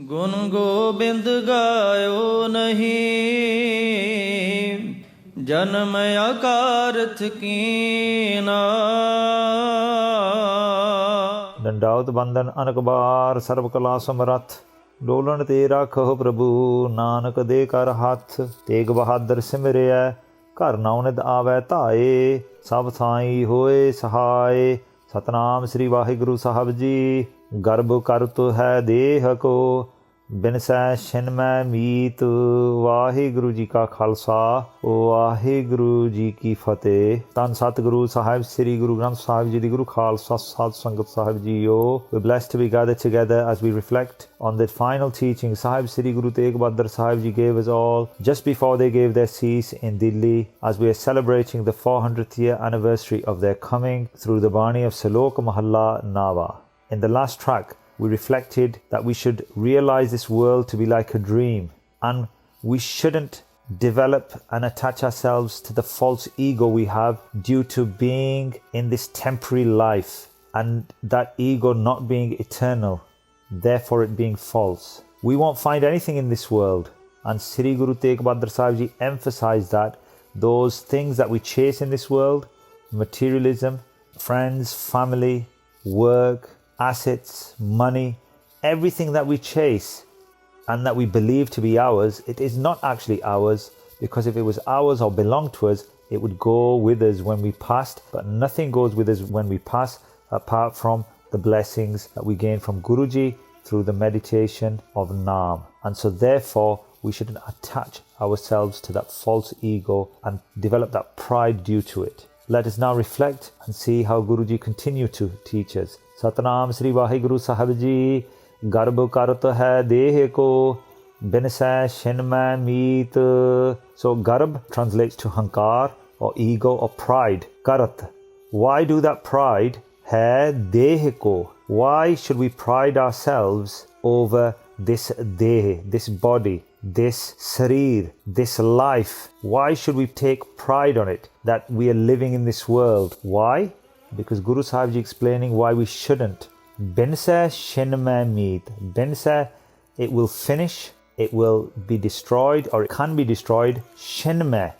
ਗੁਣ ਗੋਬਿੰਦ ਗਾਇਓ ਨਹੀਂ, ਜਨਮ ਅਕਾਰਥ ਕੀਨਾ। ਡੰਡਾਉਤ ਬੰਧਨ ਅਨਕ ਬਾਰ, ਸਰਬ ਕਲਾ ਸਮਰੱਥ। ਡੋਲਣ ਤੇ ਰਾਖੋ ਪ੍ਰਭੂ, ਨਾਨਕ ਦੇ ਕਰ ਹੱਥ। ਤੇਗ ਬਹਾਦਰ ਸਿਮਰਿਐ, ਘਰ ਨਾਉ ਨਿਦ ਆਵੈ ਧਾਏ। ਸਭ ਥਾਈ ਹੋਏ ਸਹਾਏ, ਸਤਨਾਮ ਸ੍ਰੀ ਵਾਹਿਗੁਰੂ ਸਾਹਿਬ ਜੀ। ਗਰਭ ਕਰਤ ਹੈ ਦੇਹ ਕੋ, ਬਿਨਸੈ ਛਿਨਮੈ ਮੀਤ। ਵਾਹਿਗੁਰੂ ਜੀ ਕਾ ਖਾਲਸਾ, ਵਾਹਿਗੁਰੂ ਜੀ ਕੀ ਫਤਿਹ। ਧੰਨ ਸਤਿਗੁਰੂ ਸਾਹਿਬ ਸ੍ਰੀ ਗੁਰੂ ਗ੍ਰੰਥ ਸਾਹਿਬ ਜੀ ਦੀ ਗੁਰੂ ਖਾਲਸਾ ਸਾਧ ਸੰਗਤ ਸਾਹਿਬ JIO. We're blessed to be gathered together as we reflect on the final teaching Sahib Sri Guru Tegh Bahadur Sahib Ji gave us all just before they gave their cease in Delhi, as we are celebrating the 400th year anniversary of their coming through the Bani of Salok Mahalla Nawa. In the last track, we reflected that we should realize this world to be like a dream, and we shouldn't develop and attach ourselves to the false ego we have due to being in this temporary life, and that ego not being eternal, therefore it being false. We won't find anything in this world, and Sri Guru Tegh Bahadur Sahib Ji emphasized that those things that we chase in this world, materialism, friends, family, work, assets, money, everything that we chase and that we believe to be ours, it is not actually ours, because if it was ours or belonged to us, it would go with us when we passed. But nothing goes with us when we pass apart from the blessings that we gain from Guruji through the meditation of Naam. And so therefore we shouldn't attach ourselves to that false ego and develop that pride due to it. Let us now reflect and see how Guruji continue to teach us. Satnam Sri Vaheguru Sahib Ji. Garbh karat hai deh ko, binsai shinmai meet. So garbh translates to hankar or ego or pride. Karat, why do that pride? Hai deh ko, why should we pride ourselves over this deh, this body, this sarir, this life? Why should we take pride on it that we are living in this world? Why? Because Guru Sahib Ji explaining why we shouldn't. Binsai shinmai meet. Binsai, it will finish, it will be destroyed, or it can be destroyed. Shinmai,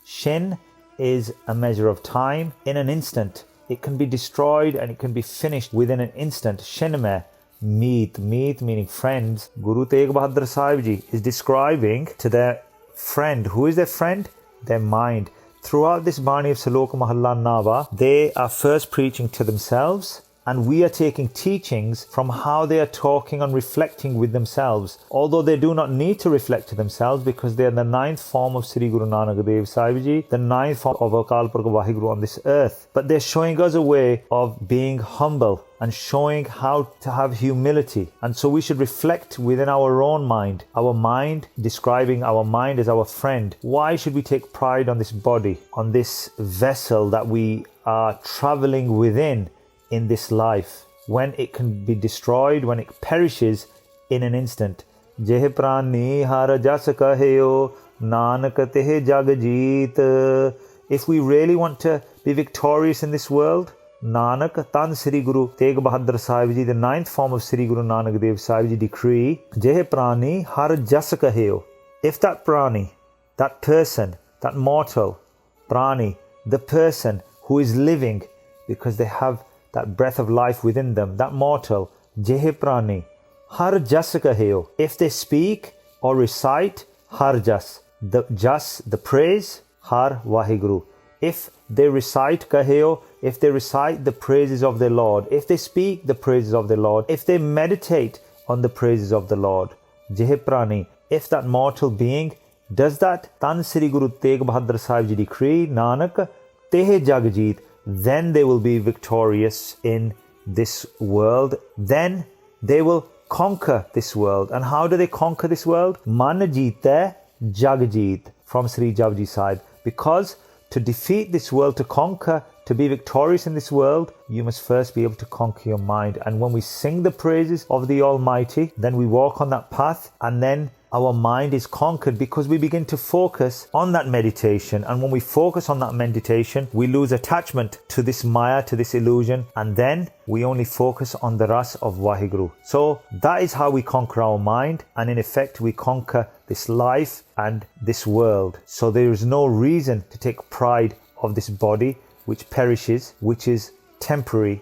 shin is a measure of time. In an instant it can be destroyed and it can be finished within an instant. Shinmai meet, meet meaning friends. Guru Tegh Bahadur Sahib Ji is describing to their friend. Who is their friend? Their mind. Throughout this Bani of Salok Mahalla Nawa, they are first preaching to themselves, and we are taking teachings from how they are talking and reflecting with themselves. Although they do not need to reflect to themselves, because they are the 9th form of Sri Guru Nanak Dev Sahib Ji, the 9th form of Akal Purkh Vaheguru on this earth. But they're showing us a way of being humble and showing how to have humility. And so we should reflect within our own mind. Our mind, describing our mind as our friend. Why should we take pride on this body, on this vessel that we are traveling within in this life, when it can be destroyed, when it perishes in an instant? Jeh prani har jas kaheo, nanak teh jag jeet. If we really want to be victorious in this world, Nanak, Tan Sri Guru Tegh Bahadur Sahib Ji, the 9th form of Sri Guru Nanak Dev Sahib Ji decree, Jeh prani har jas kaheo. If that prani, that person, that mortal prani, the person who is living because they have that breath of life within them, that mortal, Jeh prani har jas kaheo. If they speak or recite har jas, the praise, har Vaheguru. If they recite kaheo, if they recite the praises of their Lord, if they speak the praises of their Lord, if they meditate on the praises of the Lord, Jeh prani, if that mortal being does that, Tan Sri Guru Tegh Bahadur Sahib Ji decree, Nanak teh jag jeet, then they will be victorious in this world. Then they will conquer this world. And how do they conquer this world? Man jeetay jag jeet, from Sri Japji Sahib. Because to defeat this world, to conquer, to be victorious in this world, you must first be able to conquer your mind. And when we sing the praises of the Almighty, then we walk on that path, and then our mind is conquered because we begin to focus on that meditation. And when we focus on that meditation, we lose attachment to this Maya, to this illusion, and then we only focus on the Ras of Waheguru. So that is how we conquer our mind, and in effect we conquer this life and this world. So there is no reason to take pride of this body which perishes, which is temporary,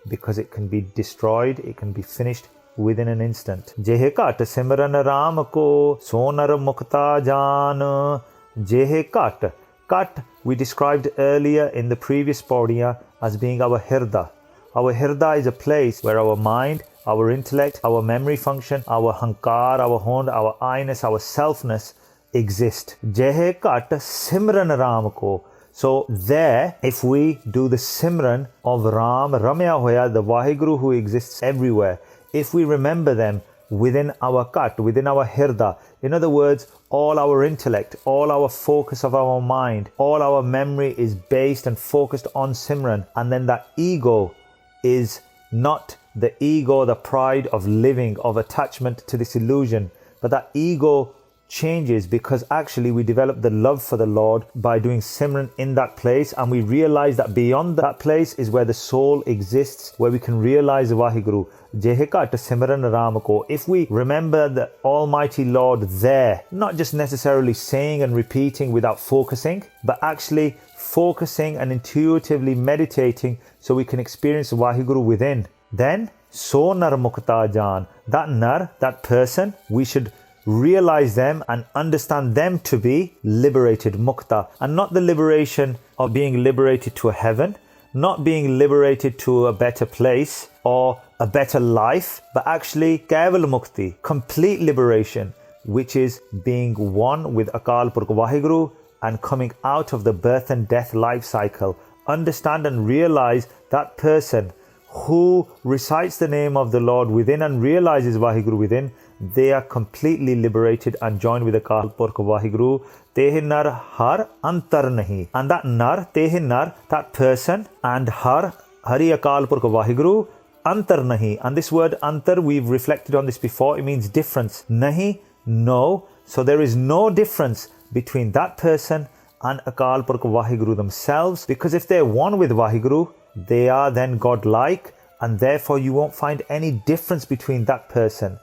because it can be destroyed, it can be finished within an instant. Jehe kat simran Ram ko sonar mukta jaan. Jehe kat. Kat we described earlier in the previous padiya as being our hirda. Our hirda is a place where our mind, our intellect, our memory function, our hankar, our hond, our I-ness, our selfness exist. Jehe kat simran Ram ko. So there, if we do the simran of Ram, Ramya Hoya, the Waheguru who exists everywhere, if we remember them within our kat, within our hirda, in other words, all our intellect, all our focus of our mind, all our memory is based and focused on simran, and then that ego is not the ego, the pride of living, of attachment to this illusion, but that ego changes because actually we develop the love for the Lord by doing Simran in that place, and we realize that beyond that place is where the soul exists, where we can realize Waheguru. Jehikat Simran Ram ko. If we remember the Almighty Lord there, not just necessarily saying and repeating without focusing, but actually focusing and intuitively meditating so we can experience Waheguru within, then so nar mukta jaan, that nar, that person, we should realize them and understand them to be liberated, mukta, and not the liberation of being liberated to a heaven, not being liberated to a better place or a better life, but actually keval mukti, complete liberation, which is being one with Akal Purkh Waheguru and coming out of the birth and death life cycle. Understand and realize that person who recites the name of the Lord within and realizes Waheguru within, they are completely liberated and joined with Akal Purkh Waheguru. Tehe nar har antar nahi. And that nar, tehe nar, that person, and har, Hari Akal Purkh Waheguru, antar nahi. And this word antar, we've reflected on this before, it means difference. Nahi, no. So there is no difference between that person and Akal Purkh Waheguru themselves, because if they're one with Waheguru, they are then God-like, and therefore you won't find any difference between that person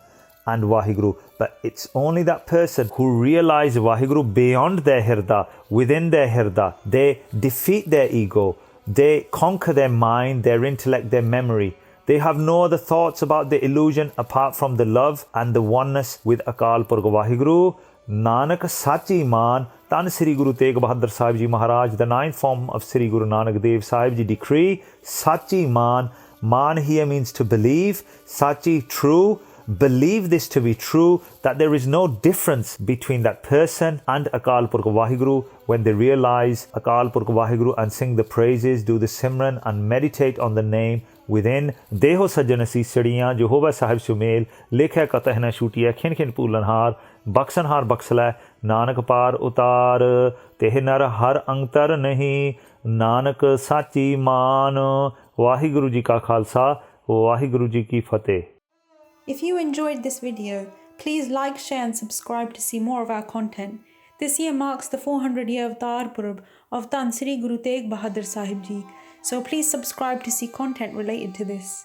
and Waheguru. But it's only that person who realizes Waheguru beyond their hirda, within their hirda. They defeat their ego, they conquer their mind, their intellect, their memory. They have no other thoughts about the illusion apart from the love and the oneness with Akal Purkh Waheguru. Nanak Sachi Man, Tan Sri Guru Tegh Bahadur Sahib Ji Maharaj, the ninth form of Sri Guru Nanak Dev Sahib Ji decree, Sachi Man. Man here means to believe, Sachi true. Believe this to be true, that there is no difference between that person and Akal Purkh Waheguru when they realize Akal Purkh Waheguru and sing the praises, do the Simran and meditate on the name within. Deho Sajjanasi Sadiyan, Jehovah Sahib Sumel, Lekha Katahna Shutiya, Khin Khin Pulanhar, Baksanhar Baksala, Nanak Par Utar, Tehinar Har Angtar Nahi, Nanak Sachi Man. Waheguru Ji Ka Khalsa, Waheguru Ji Ki Fateh. If you enjoyed this video, please like, share and subscribe to see more of our content. This year marks the 400-year Avtar Purab of Tan Sri Guru Tegh Bahadur Sahib Ji. So please subscribe to see content related to this.